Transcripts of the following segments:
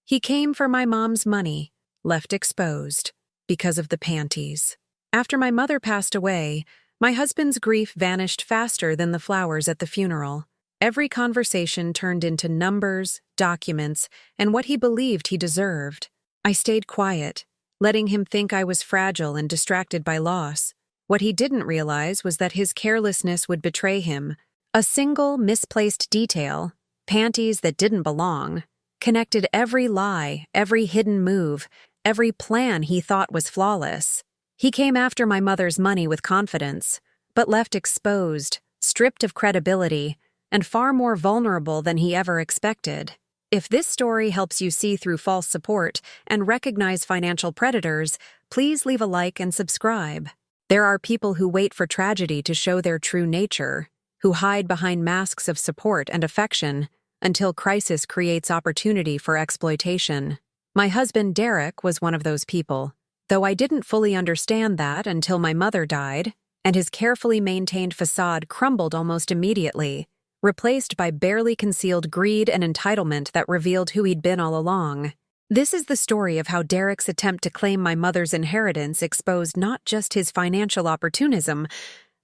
He came for my mom's money, left exposed, because of the panties. After my mother passed away, my husband's grief vanished faster than the flowers at the funeral. Every conversation turned into numbers, documents, and what he believed he deserved. I stayed quiet, letting him think I was fragile and distracted by loss. What he didn't realize was that his carelessness would betray him. A single misplaced detail, panties that didn't belong, connected every lie, every hidden move, every plan he thought was flawless. He came after my mother's money with confidence, but left exposed, stripped of credibility, and far more vulnerable than he ever expected. If this story helps you see through false support and recognize financial predators, please leave a like and subscribe. There are people who wait for tragedy to show their true nature, who hide behind masks of support and affection until crisis creates opportunity for exploitation. My husband Derek was one of those people, though I didn't fully understand that until my mother died, and his carefully maintained facade crumbled almost immediately, replaced by barely concealed greed and entitlement that revealed who he'd been all along. This is the story of how Derek's attempt to claim my mother's inheritance exposed not just his financial opportunism,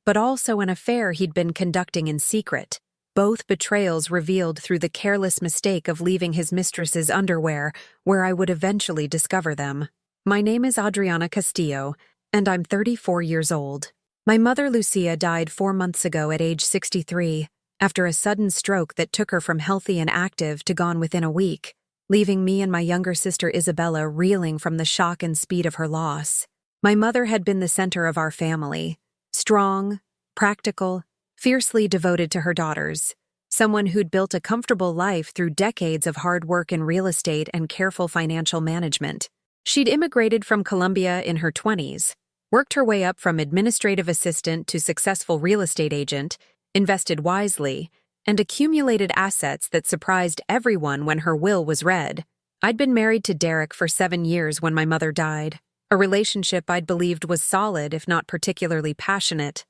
but also an affair he'd been conducting in secret. Both betrayals revealed through the careless mistake of leaving his mistress's underwear, where I would eventually discover them. My name is Adriana Castillo, and I'm 34 years old. My mother Lucia died 4 months ago at age 63, after a sudden stroke that took her from healthy and active to gone within a week, leaving me and my younger sister Isabella reeling from the shock and speed of her loss. My mother had been the center of our family, strong, practical, fiercely devoted to her daughters, someone who'd built a comfortable life through decades of hard work in real estate and careful financial management. She'd immigrated from Colombia in her 20s, worked her way up from administrative assistant to successful real estate agent, invested wisely, and accumulated assets that surprised everyone when her will was read. I'd been married to Derek for 7 years when my mother died, a relationship I'd believed was solid if not particularly passionate,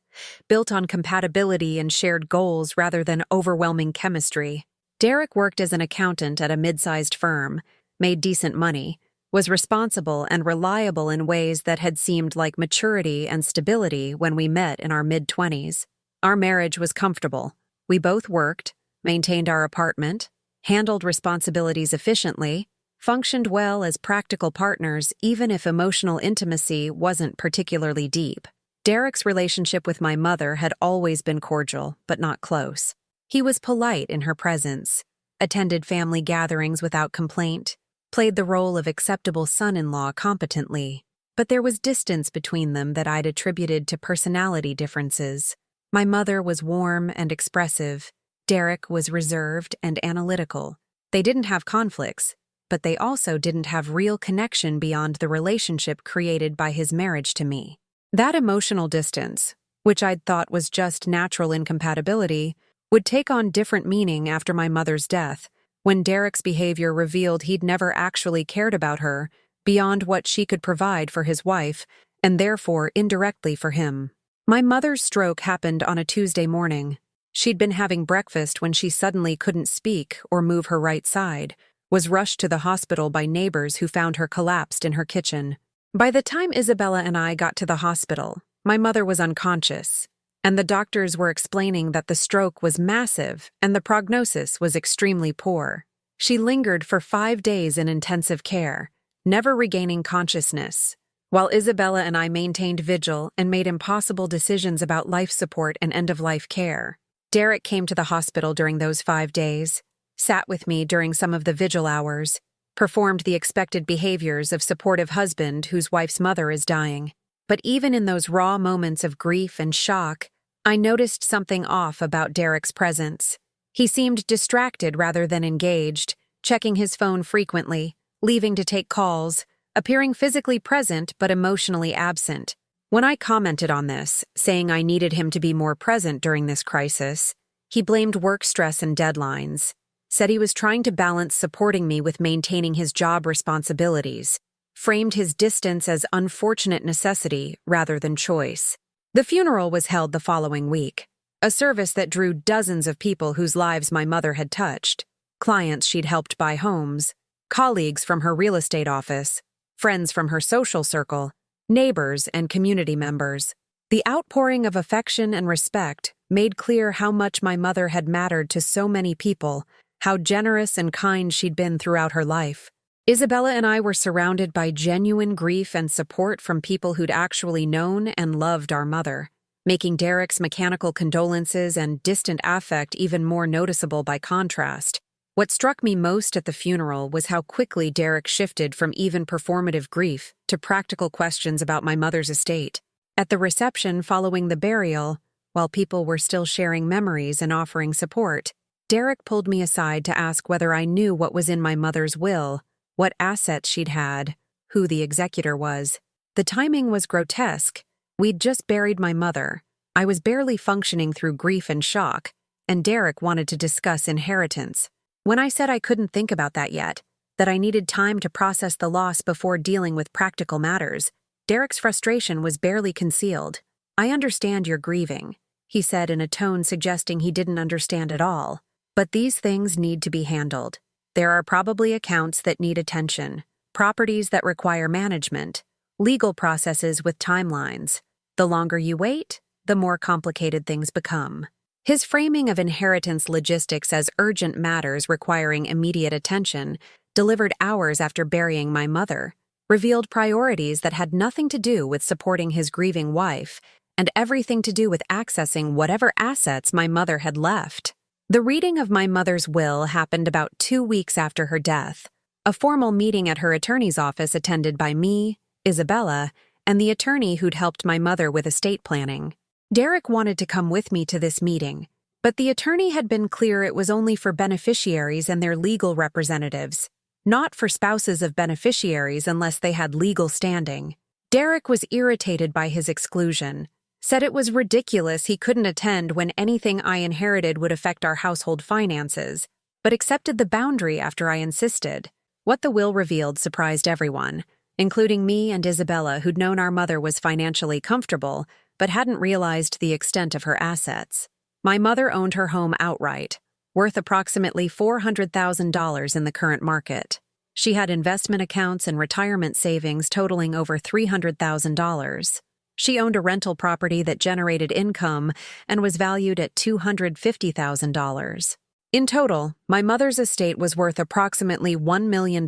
built on compatibility and shared goals rather than overwhelming chemistry. Derek worked as an accountant at a mid-sized firm, made decent money, was responsible and reliable in ways that had seemed like maturity and stability when we met in our mid-20s. Our marriage was comfortable. We both worked, maintained our apartment, handled responsibilities efficiently, functioned well as practical partners even if emotional intimacy wasn't particularly deep. Derek's relationship with my mother had always been cordial, but not close. He was polite in her presence, attended family gatherings without complaint, played the role of acceptable son-in-law competently, but there was distance between them that I'd attributed to personality differences. My mother was warm and expressive. Derek was reserved and analytical. They didn't have conflicts, but they also didn't have real connection beyond the relationship created by his marriage to me. That emotional distance, which I'd thought was just natural incompatibility, would take on different meaning after my mother's death, when Derek's behavior revealed he'd never actually cared about her beyond what she could provide for his wife, and therefore indirectly for him. My mother's stroke happened on a Tuesday morning. She'd been having breakfast when she suddenly couldn't speak or move her right side, was rushed to the hospital by neighbors who found her collapsed in her kitchen. By the time Isabella and I got to the hospital, my mother was unconscious, and the doctors were explaining that the stroke was massive and the prognosis was extremely poor. She lingered for 5 days in intensive care, never regaining consciousness, while Isabella and I maintained vigil and made impossible decisions about life support and end-of-life care. Derek came to the hospital during those 5 days, sat with me during some of the vigil hours, performed the expected behaviors of supportive husband whose wife's mother is dying. But even in those raw moments of grief and shock, I noticed something off about Derek's presence. He seemed distracted rather than engaged, checking his phone frequently, leaving to take calls, appearing physically present but emotionally absent. When I commented on this, saying I needed him to be more present during this crisis, he blamed work stress and deadlines, said he was trying to balance supporting me with maintaining his job responsibilities, framed his distance as unfortunate necessity rather than choice. The funeral was held the following week, a service that drew dozens of people whose lives my mother had touched, clients she'd helped buy homes, colleagues from her real estate office, friends from her social circle, neighbors and community members. The outpouring of affection and respect made clear how much my mother had mattered to so many people, how generous and kind she'd been throughout her life. Isabella and I were surrounded by genuine grief and support from people who'd actually known and loved our mother, making Derek's mechanical condolences and distant affect even more noticeable by contrast. What struck me most at the funeral was how quickly Derek shifted from even performative grief to practical questions about my mother's estate. At the reception following the burial, while people were still sharing memories and offering support, Derek pulled me aside to ask whether I knew what was in my mother's will, what assets she'd had, who the executor was. The timing was grotesque. We'd just buried my mother. I was barely functioning through grief and shock, and Derek wanted to discuss inheritance. When I said I couldn't think about that yet, that I needed time to process the loss before dealing with practical matters, Derek's frustration was barely concealed. "I understand you're grieving," he said in a tone suggesting he didn't understand at all. "But these things need to be handled. There are probably accounts that need attention, properties that require management, legal processes with timelines. The longer you wait, the more complicated things become." His framing of inheritance logistics as urgent matters requiring immediate attention, delivered hours after burying my mother, revealed priorities that had nothing to do with supporting his grieving wife and everything to do with accessing whatever assets my mother had left. The reading of my mother's will happened about 2 weeks after her death, a formal meeting at her attorney's office attended by me, Isabella, and the attorney who'd helped my mother with estate planning. Derek wanted to come with me to this meeting, but the attorney had been clear it was only for beneficiaries and their legal representatives, not for spouses of beneficiaries unless they had legal standing. Derek was irritated by his exclusion, said it was ridiculous he couldn't attend when anything I inherited would affect our household finances, but accepted the boundary after I insisted. What the will revealed surprised everyone, including me and Isabella, who'd known our mother was financially comfortable, but hadn't realized the extent of her assets. My mother owned her home outright, worth approximately $400,000 in the current market. She had investment accounts and retirement savings totaling over $300,000. She owned a rental property that generated income and was valued at $250,000. In total, my mother's estate was worth approximately $1 million,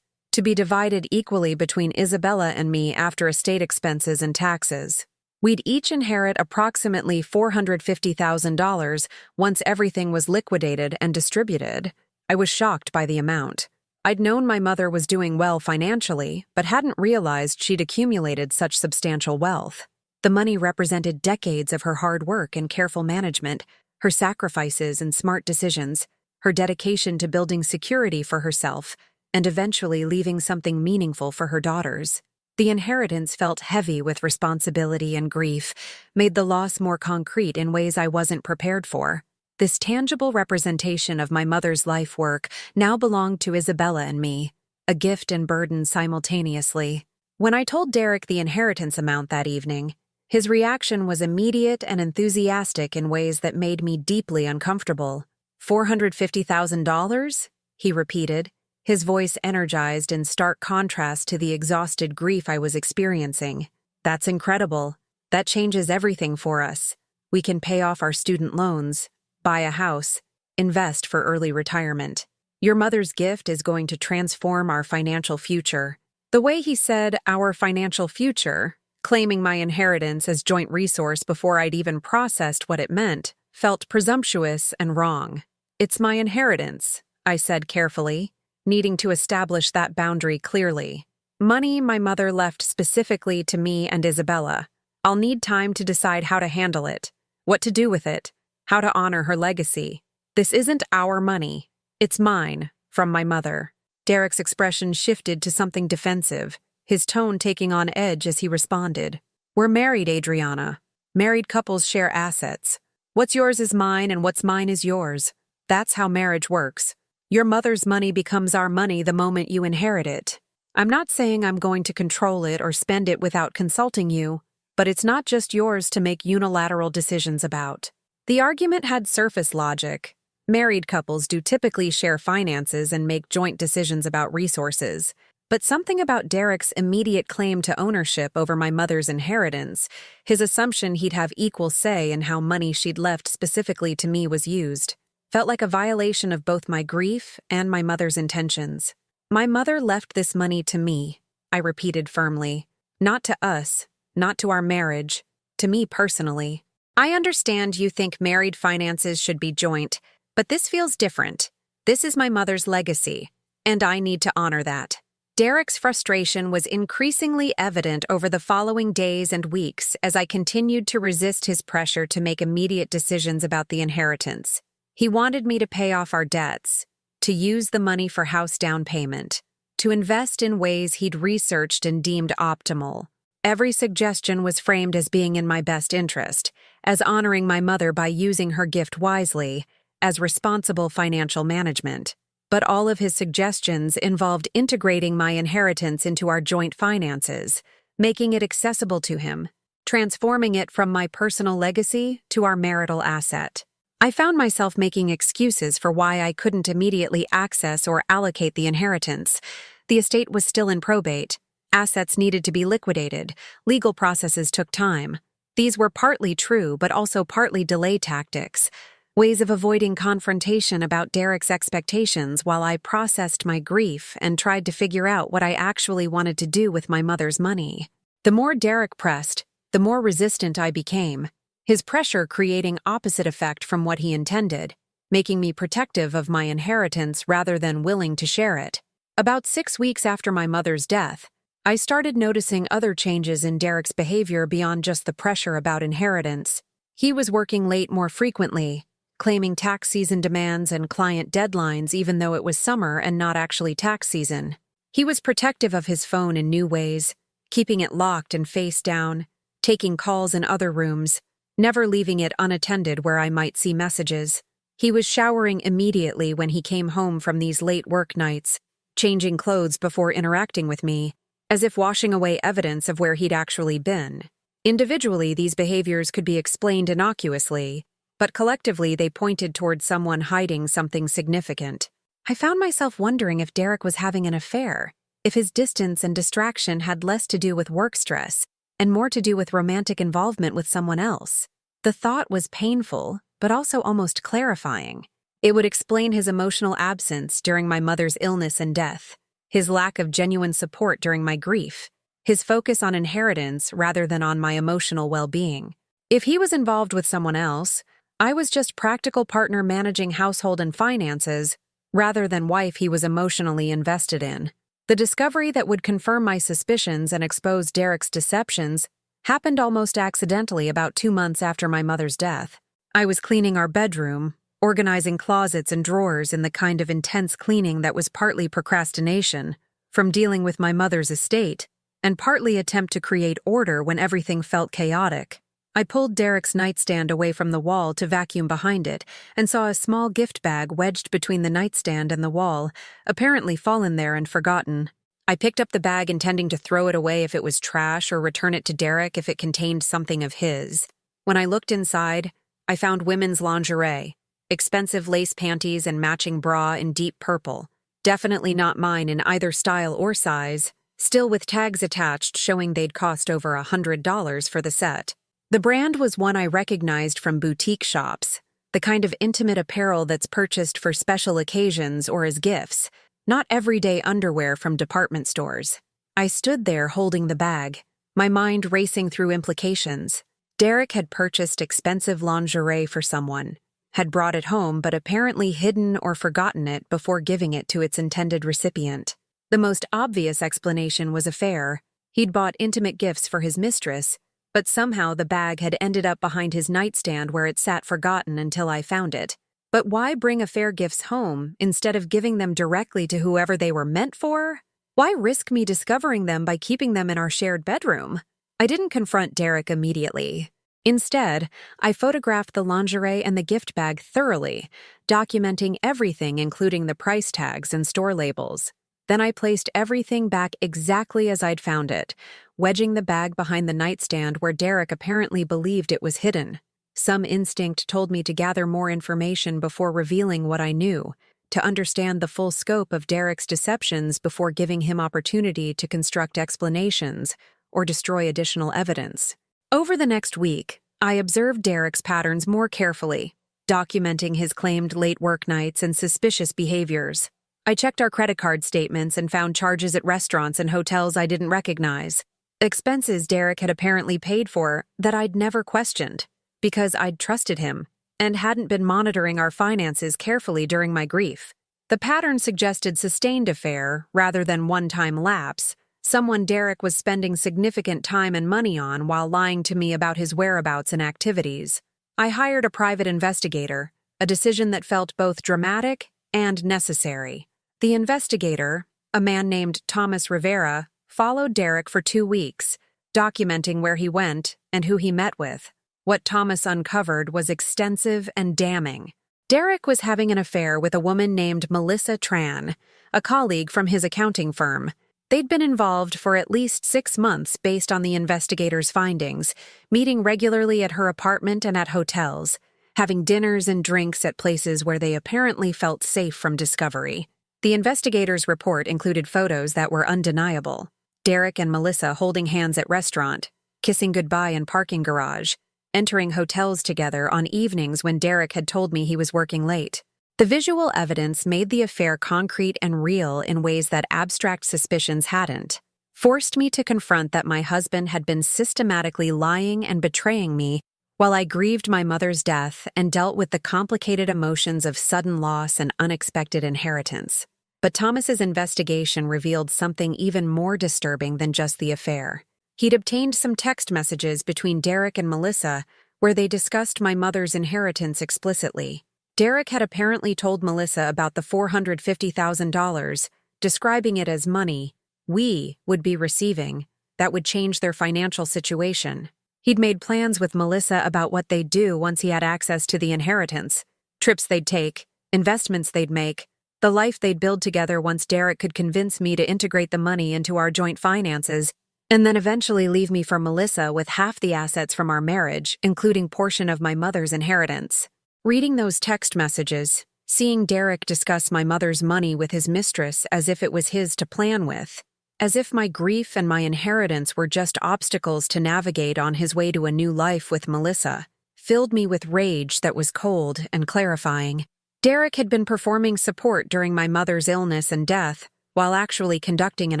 to be divided equally between Isabella and me after estate expenses and taxes. We'd each inherit approximately $450,000 once everything was liquidated and distributed. I was shocked by the amount. I'd known my mother was doing well financially, but hadn't realized she'd accumulated such substantial wealth. The money represented decades of her hard work and careful management, her sacrifices and smart decisions, her dedication to building security for herself, and eventually leaving something meaningful for her daughters. The inheritance felt heavy with responsibility and grief, made the loss more concrete in ways I wasn't prepared for. This tangible representation of my mother's life work now belonged to Isabella and me, a gift and burden simultaneously. When I told Derek the inheritance amount that evening, his reaction was immediate and enthusiastic in ways that made me deeply uncomfortable. $450,000? He repeated, his voice energized in stark contrast to the exhausted grief I was experiencing. "That's incredible. That changes everything for us. We can pay off our student loans, buy a house, invest for early retirement. Your mother's gift is going to transform our financial future." The way he said "our financial future," claiming my inheritance as joint resource before I'd even processed what it meant, felt presumptuous and wrong. "It's my inheritance," I said carefully, needing to establish that boundary clearly. "Money my mother left specifically to me and Isabella. I'll need time to decide how to handle it, what to do with it, how to honor her legacy. This isn't our money. It's mine, from my mother." Derek's expression shifted to something defensive, his tone taking on edge as he responded. "We're married, Adriana. Married couples share assets. What's yours is mine and what's mine is yours. That's how marriage works. Your mother's money becomes our money the moment you inherit it. I'm not saying I'm going to control it or spend it without consulting you, but it's not just yours to make unilateral decisions about." The argument had surface logic, Married couples do typically share finances and make joint decisions about resources. But something about Derek's immediate claim to ownership over my mother's inheritance, his assumption he'd have equal say in how money she'd left specifically to me was used, felt like a violation of both my grief and my mother's intentions. My mother left this money to me, I repeated firmly. Not to us, not to our marriage, to me personally. I understand you think married finances should be joint, but this feels different. This is my mother's legacy, and I need to honor that. Derek's frustration was increasingly evident over the following days and weeks as I continued to resist his pressure to make immediate decisions about the inheritance. He wanted me to pay off our debts, to use the money for house down payment, to invest in ways he'd researched and deemed optimal. Every suggestion was framed as being in my best interest, as honoring my mother by using her gift wisely, as responsible financial management. But all of his suggestions involved integrating my inheritance into our joint finances, making it accessible to him, transforming it from my personal legacy to our marital asset. I found myself making excuses for why I couldn't immediately access or allocate the inheritance. The estate was still in probate. Assets needed to be liquidated. Legal processes took time. These were partly true, but also partly delay tactics, ways of avoiding confrontation about Derek's expectations while I processed my grief and tried to figure out what I actually wanted to do with my mother's money. The more Derek pressed, the more resistant I became, his pressure creating opposite effect from what he intended, making me protective of my inheritance rather than willing to share it. About 6 weeks after my mother's death, I started noticing other changes in Derek's behavior beyond just the pressure about inheritance. He was working late more frequently, claiming tax season demands and client deadlines even though it was summer and not actually tax season. He was protective of his phone in new ways, keeping it locked and face down, taking calls in other rooms, never leaving it unattended where I might see messages. He was showering immediately when he came home from these late work nights, changing clothes before interacting with me, as if washing away evidence of where he'd actually been. Individually, these behaviors could be explained innocuously, but collectively they pointed toward someone hiding something significant. I found myself wondering if Derek was having an affair, if his distance and distraction had less to do with work stress and more to do with romantic involvement with someone else. The thought was painful, but also almost clarifying. It would explain his emotional absence during my mother's illness and death, his lack of genuine support during my grief, his focus on inheritance rather than on my emotional well-being. If he was involved with someone else, I was just practical partner managing household and finances rather than wife he was emotionally invested in. The discovery that would confirm my suspicions and expose Derek's deceptions happened almost accidentally about 2 months after my mother's death. I was cleaning our bedroom, organizing closets and drawers in the kind of intense cleaning that was partly procrastination from dealing with my mother's estate and partly attempt to create order when everything felt chaotic. I pulled Derek's nightstand away from the wall to vacuum behind it and saw a small gift bag wedged between the nightstand and the wall, apparently fallen there and forgotten. I picked up the bag intending to throw it away if it was trash or return it to Derek if it contained something of his. When I looked inside, I found women's lingerie, expensive lace panties and matching bra in deep purple, definitely not mine in either style or size, still with tags attached showing they'd cost over $100 for the set. The brand was one I recognized from boutique shops, the kind of intimate apparel that's purchased for special occasions or as gifts, not everyday underwear from department stores. I stood there holding the bag, my mind racing through implications. Derek had purchased expensive lingerie for someone, had brought it home but apparently hidden or forgotten it before giving it to its intended recipient. The most obvious explanation was affair. He'd bought intimate gifts for his mistress, but somehow the bag had ended up behind his nightstand where it sat forgotten until I found it. But why bring affair gifts home instead of giving them directly to whoever they were meant for? Why risk me discovering them by keeping them in our shared bedroom? I didn't confront Derek immediately. Instead, I photographed the lingerie and the gift bag thoroughly, documenting everything including the price tags and store labels. Then I placed everything back exactly as I'd found it, wedging the bag behind the nightstand where Derek apparently believed it was hidden. Some instinct told me to gather more information before revealing what I knew, to understand the full scope of Derek's deceptions before giving him opportunity to construct explanations or destroy additional evidence. Over the next week, I observed Derek's patterns more carefully, documenting his claimed late work nights and suspicious behaviors. I checked our credit card statements and found charges at restaurants and hotels I didn't recognize. Expenses Derek had apparently paid for that I'd never questioned, because I'd trusted him and hadn't been monitoring our finances carefully during my grief. The pattern suggested sustained affair rather than one-time lapse, someone Derek was spending significant time and money on while lying to me about his whereabouts and activities. I hired a private investigator, a decision that felt both dramatic and necessary. The investigator, a man named Thomas Rivera, followed Derek for 2 weeks, documenting where he went and who he met with. What Thomas uncovered was extensive and damning. Derek was having an affair with a woman named Melissa Tran, a colleague from his accounting firm. They'd been involved for at least 6 months based on the investigator's findings, meeting regularly at her apartment and at hotels, having dinners and drinks at places where they apparently felt safe from discovery. The investigator's report included photos that were undeniable. Derek and Melissa holding hands at restaurant, kissing goodbye in parking garage, entering hotels together on evenings when Derek had told me he was working late. The visual evidence made the affair concrete and real in ways that abstract suspicions hadn't, forced me to confront that my husband had been systematically lying and betraying me while I grieved my mother's death and dealt with the complicated emotions of sudden loss and unexpected inheritance. But Thomas's investigation revealed something even more disturbing than just the affair. He'd obtained some text messages between Derek and Melissa where they discussed my mother's inheritance explicitly. Derek had apparently told Melissa about the $450,000, describing it as money we would be receiving that would change their financial situation. He'd made plans with Melissa about what they'd do once he had access to the inheritance, trips they'd take, investments they'd make, the life they'd build together once Derek could convince me to integrate the money into our joint finances, and then eventually leave me for Melissa with half the assets from our marriage, including portion of my mother's inheritance. Reading those text messages, seeing Derek discuss my mother's money with his mistress as if it was his to plan with, as if my grief and my inheritance were just obstacles to navigate on his way to a new life with Melissa, filled me with rage that was cold and clarifying. Derek had been performing support during my mother's illness and death, while actually conducting an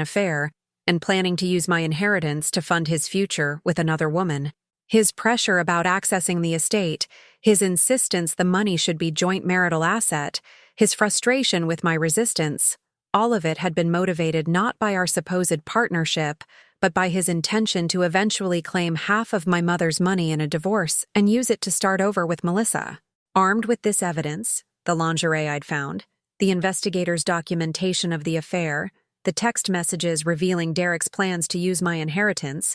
affair and planning to use my inheritance to fund his future with another woman. His pressure about accessing the estate, his insistence the money should be joint marital asset, his frustration with my resistance, all of it had been motivated not by our supposed partnership, but by his intention to eventually claim half of my mother's money in a divorce and use it to start over with Melissa. Armed with this evidence, the lingerie I'd found, the investigator's documentation of the affair, the text messages revealing Derek's plans to use my inheritance,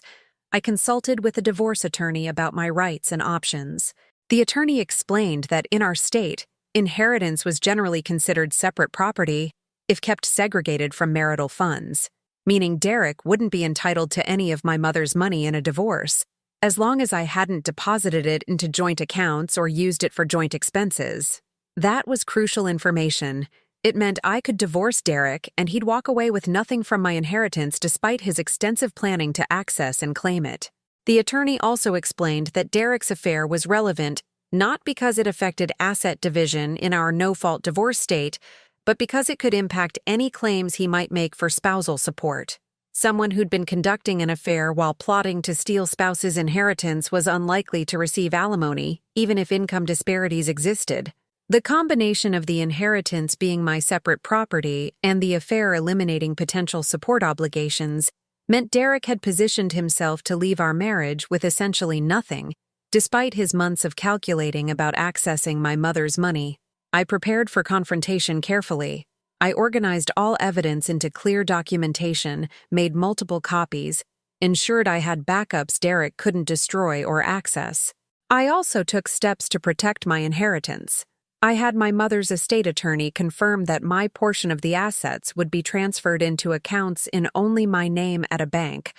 I consulted with a divorce attorney about my rights and options. The attorney explained that in our state, inheritance was generally considered separate property if kept segregated from marital funds, meaning Derek wouldn't be entitled to any of my mother's money in a divorce, as long as I hadn't deposited it into joint accounts or used it for joint expenses. That was crucial information. It meant I could divorce Derek and he'd walk away with nothing from my inheritance despite his extensive planning to access and claim it. The attorney also explained that Derek's affair was relevant not because it affected asset division in our no-fault divorce state, but because it could impact any claims he might make for spousal support. Someone who'd been conducting an affair while plotting to steal spouse's inheritance was unlikely to receive alimony, even if income disparities existed. The combination of the inheritance being my separate property and the affair eliminating potential support obligations meant Derek had positioned himself to leave our marriage with essentially nothing, despite his months of calculating about accessing my mother's money. I prepared for confrontation carefully. I organized all evidence into clear documentation, made multiple copies, ensured I had backups Derek couldn't destroy or access. I also took steps to protect my inheritance. I had my mother's estate attorney confirm that my portion of the assets would be transferred into accounts in only my name at a bank,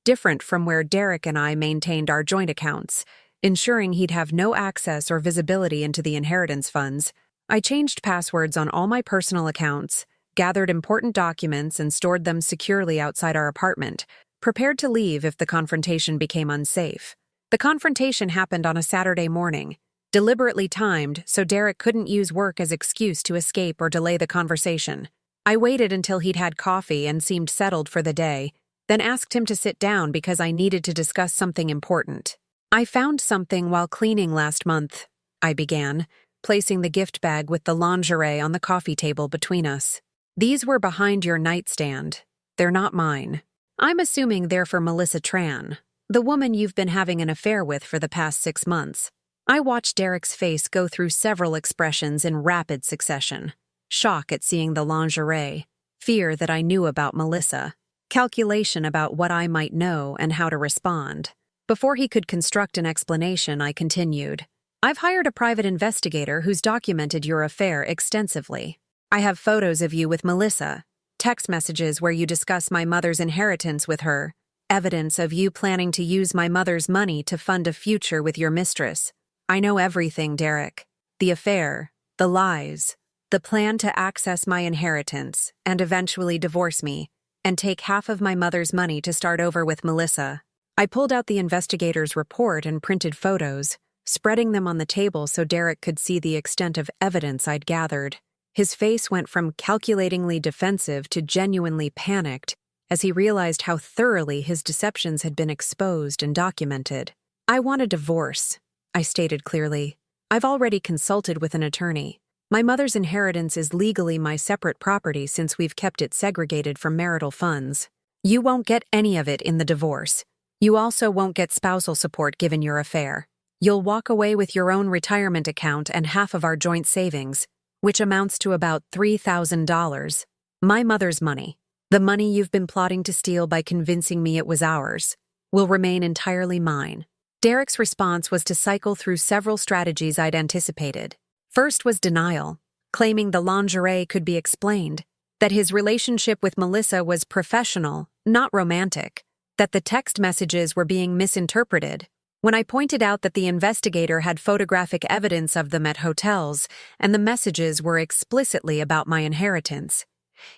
different from where Derek and I maintained our joint accounts, ensuring he'd have no access or visibility into the inheritance funds. I changed passwords on all my personal accounts, gathered important documents, and stored them securely outside our apartment, prepared to leave if the confrontation became unsafe. The confrontation happened on a Saturday morning, deliberately timed so Derek couldn't use work as excuse to escape or delay the conversation. I waited until he'd had coffee and seemed settled for the day, then asked him to sit down because I needed to discuss something important. "I found something while cleaning last month," I began, placing the gift bag with the lingerie on the coffee table between us. "These were behind your nightstand. They're not mine. I'm assuming they're for Melissa Tran, the woman you've been having an affair with for the past 6 months." I watched Derek's face go through several expressions in rapid succession. Shock at seeing the lingerie, fear that I knew about Melissa, calculation about what I might know and how to respond. Before he could construct an explanation, I continued. "I've hired a private investigator who's documented your affair extensively. I have photos of you with Melissa, text messages where you discuss my mother's inheritance with her, evidence of you planning to use my mother's money to fund a future with your mistress. I know everything, Derek. The affair, the lies, the plan to access my inheritance and eventually divorce me and take half of my mother's money to start over with Melissa." I pulled out the investigator's report and printed photos, spreading them on the table so Derek could see the extent of evidence I'd gathered. His face went from calculatingly defensive to genuinely panicked as he realized how thoroughly his deceptions had been exposed and documented. "I want a divorce," I stated clearly. "I've already consulted with an attorney. My mother's inheritance is legally my separate property since we've kept it segregated from marital funds. You won't get any of it in the divorce. You also won't get spousal support given your affair. You'll walk away with your own retirement account and half of our joint savings, which amounts to about $3,000. My mother's money, the money you've been plotting to steal by convincing me it was ours, will remain entirely mine." Derek's response was to cycle through several strategies I'd anticipated. First was denial, claiming the lingerie could be explained, that his relationship with Melissa was professional, not romantic, that the text messages were being misinterpreted. When I pointed out that the investigator had photographic evidence of them at hotels and the messages were explicitly about my inheritance,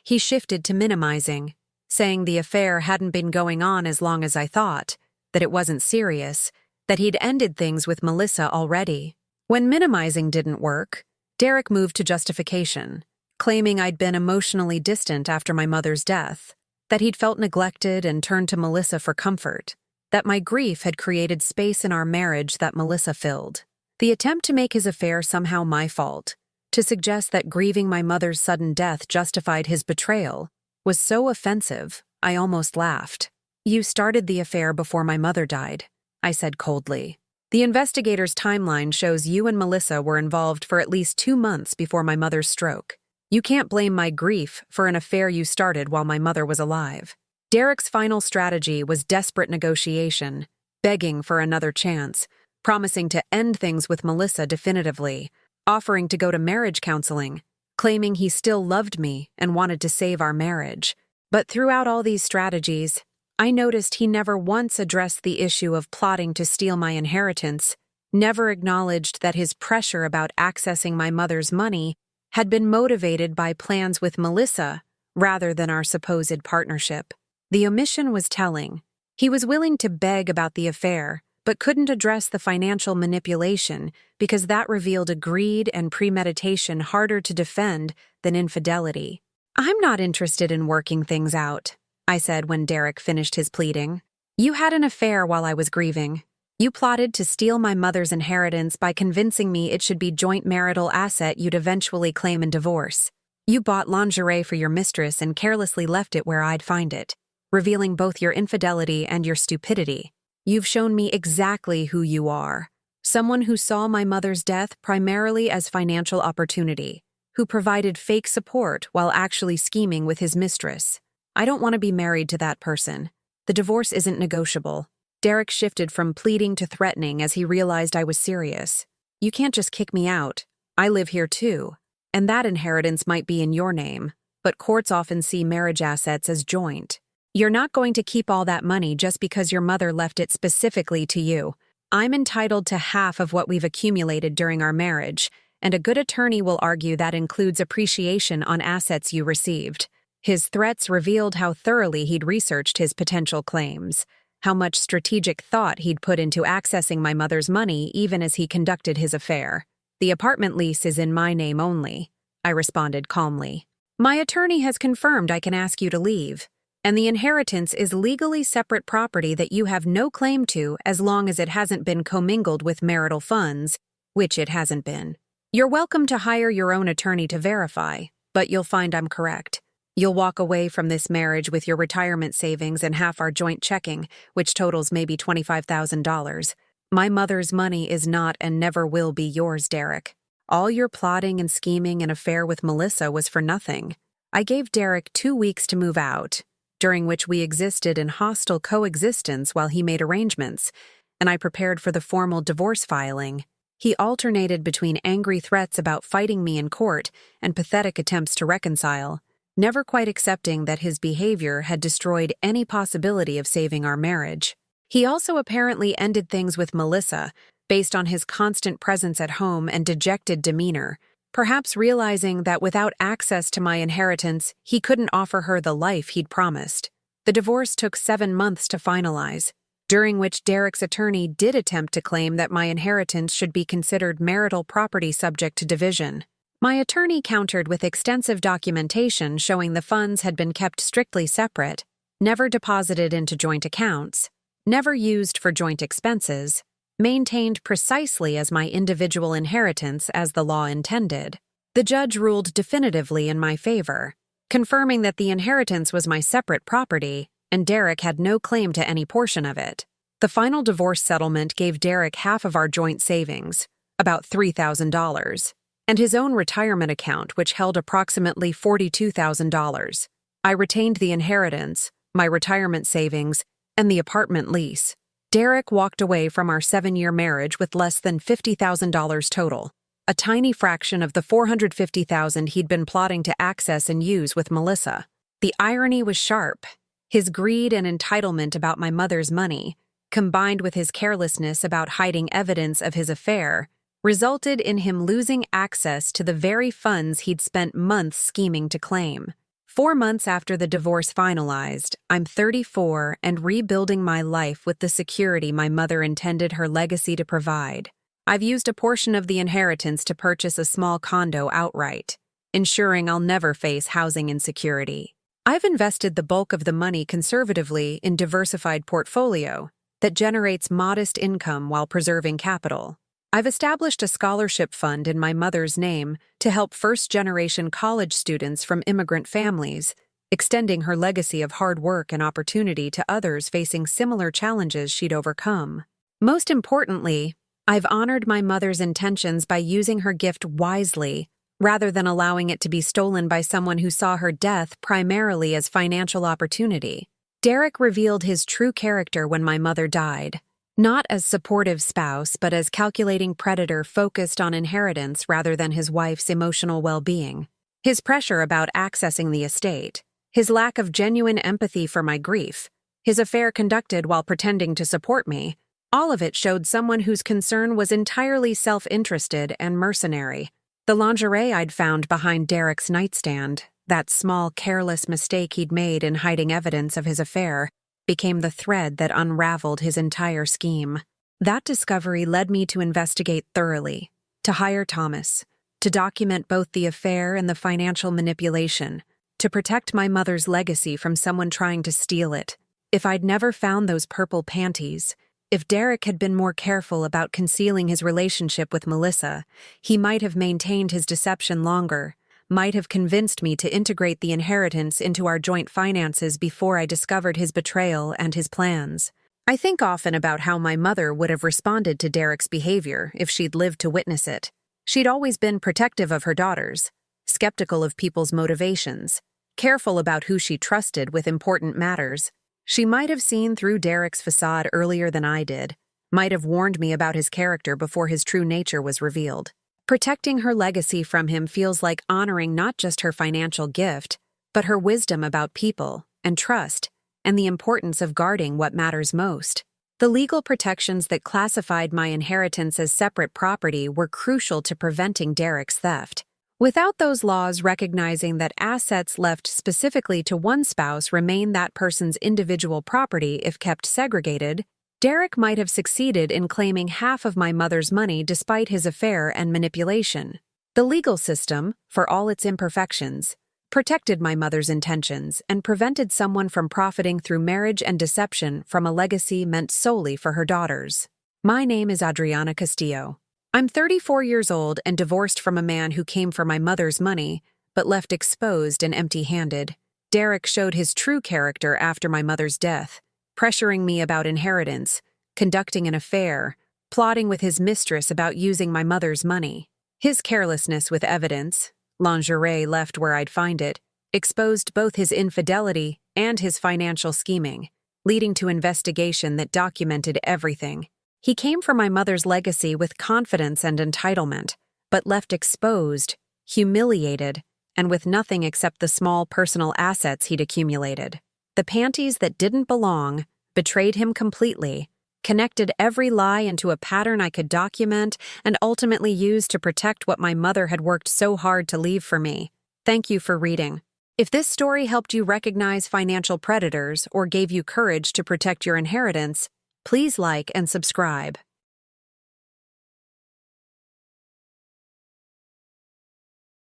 he shifted to minimizing, saying the affair hadn't been going on as long as I thought, that it wasn't serious, that he'd ended things with Melissa already. When minimizing didn't work, Derek moved to justification, claiming I'd been emotionally distant after my mother's death, that he'd felt neglected and turned to Melissa for comfort, that my grief had created space in our marriage that Melissa filled. The attempt to make his affair somehow my fault, to suggest that grieving my mother's sudden death justified his betrayal, was so offensive, I almost laughed. "You started the affair before my mother died," I said coldly. "The investigator's timeline shows you and Melissa were involved for at least 2 months before my mother's stroke. You can't blame my grief for an affair you started while my mother was alive." Derek's final strategy was desperate negotiation, begging for another chance, promising to end things with Melissa definitively, offering to go to marriage counseling, claiming he still loved me and wanted to save our marriage. But throughout all these strategies, I noticed he never once addressed the issue of plotting to steal my inheritance, never acknowledged that his pressure about accessing my mother's money had been motivated by plans with Melissa rather than our supposed partnership. The omission was telling. He was willing to beg about the affair, but couldn't address the financial manipulation because that revealed a greed and premeditation harder to defend than infidelity. "I'm not interested in working things out," I said when Derek finished his pleading. "You had an affair while I was grieving. You plotted to steal my mother's inheritance by convincing me it should be joint marital asset you'd eventually claim in divorce. You bought lingerie for your mistress and carelessly left it where I'd find it, revealing both your infidelity and your stupidity. You've shown me exactly who you are. Someone who saw my mother's death primarily as financial opportunity, who provided fake support while actually scheming with his mistress. I don't want to be married to that person. The divorce isn't negotiable." Derek shifted from pleading to threatening as he realized I was serious. "You can't just kick me out. I live here too. And that inheritance might be in your name, but courts often see marriage assets as joint. You're not going to keep all that money just because your mother left it specifically to you. I'm entitled to half of what we've accumulated during our marriage, and a good attorney will argue that includes appreciation on assets you received. His threats revealed how thoroughly he'd researched his potential claims, how much strategic thought he'd put into accessing my mother's money even as he conducted his affair. The apartment lease is in my name only, I responded calmly. My attorney has confirmed I can ask you to leave, and the inheritance is legally separate property that you have no claim to as long as it hasn't been commingled with marital funds, which it hasn't been. You're welcome to hire your own attorney to verify, but you'll find I'm correct. You'll walk away from this marriage with your retirement savings and half our joint checking, which totals maybe $25,000. My mother's money is not and never will be yours, Derek. All your plotting and scheming and affair with Melissa was for nothing. I gave Derek 2 weeks to move out, during which we existed in hostile coexistence while he made arrangements, and I prepared for the formal divorce filing. He alternated between angry threats about fighting me in court and pathetic attempts to reconcile, never quite accepting that his behavior had destroyed any possibility of saving our marriage. He also apparently ended things with Melissa, based on his constant presence at home and dejected demeanor, perhaps realizing that without access to my inheritance, he couldn't offer her the life he'd promised. The divorce took 7 months to finalize, during which Derek's attorney did attempt to claim that my inheritance should be considered marital property subject to division. My attorney countered with extensive documentation showing the funds had been kept strictly separate, never deposited into joint accounts, never used for joint expenses, maintained precisely as my individual inheritance as the law intended. The judge ruled definitively in my favor, confirming that the inheritance was my separate property and Derek had no claim to any portion of it. The final divorce settlement gave Derek half of our joint savings, about $3,000, and his own retirement account, which held approximately $42,000. I retained the inheritance, my retirement savings, and the apartment lease. Derek walked away from our 7-year marriage with less than $50,000 total, a tiny fraction of the $450,000 he'd been plotting to access and use with Melissa. The irony was sharp. His greed and entitlement about my mother's money, combined with his carelessness about hiding evidence of his affair, resulted in him losing access to the very funds he'd spent months scheming to claim. 4 months after the divorce finalized, I'm 34 and rebuilding my life with the security my mother intended her legacy to provide. I've used a portion of the inheritance to purchase a small condo outright, ensuring I'll never face housing insecurity. I've invested the bulk of the money conservatively in diversified portfolio that generates modest income while preserving capital. I've established a scholarship fund in my mother's name to help first-generation college students from immigrant families, extending her legacy of hard work and opportunity to others facing similar challenges she'd overcome. Most importantly, I've honored my mother's intentions by using her gift wisely, rather than allowing it to be stolen by someone who saw her death primarily as financial opportunity. Derek revealed his true character when my mother died. Not as supportive spouse, but as calculating predator focused on inheritance rather than his wife's emotional well-being. His pressure about accessing the estate, his lack of genuine empathy for my grief, his affair conducted while pretending to support me, all of it showed someone whose concern was entirely self-interested and mercenary. The lingerie I'd found behind Derek's nightstand, that small, careless mistake he'd made in hiding evidence of his affair, became the thread that unraveled his entire scheme. That discovery led me to investigate thoroughly, to hire Thomas, to document both the affair and the financial manipulation, to protect my mother's legacy from someone trying to steal it. If I'd never found those purple panties, if Derek had been more careful about concealing his relationship with Melissa, he might have maintained his deception longer, might have convinced me to integrate the inheritance into our joint finances before I discovered his betrayal and his plans. I think often about how my mother would have responded to Derek's behavior if she'd lived to witness it. She'd always been protective of her daughters, skeptical of people's motivations, careful about who she trusted with important matters. She might have seen through Derek's facade earlier than I did, might have warned me about his character before his true nature was revealed. Protecting her legacy from him feels like honoring not just her financial gift, but her wisdom about people and trust, and the importance of guarding what matters most. The legal protections that classified my inheritance as separate property were crucial to preventing Derek's theft. Without those laws recognizing that assets left specifically to one spouse remain that person's individual property if kept segregated, Derek might have succeeded in claiming half of my mother's money despite his affair and manipulation. The legal system, for all its imperfections, protected my mother's intentions and prevented someone from profiting through marriage and deception from a legacy meant solely for her daughters. My name is Adriana Castillo. I'm 34 years old and divorced from a man who came for my mother's money, but left exposed and empty-handed. Derek showed his true character after my mother's death, pressuring me about inheritance, conducting an affair, plotting with his mistress about using my mother's money. His carelessness with evidence, lingerie left where I'd find it, exposed both his infidelity and his financial scheming, leading to investigation that documented everything. He came for my mother's legacy with confidence and entitlement, but left exposed, humiliated, and with nothing except the small personal assets he'd accumulated. The panties that didn't belong betrayed him completely, connected every lie into a pattern I could document, and ultimately use to protect what my mother had worked so hard to leave for me. Thank you for reading. If this story helped you recognize financial predators or gave you courage to protect your inheritance, please like and subscribe.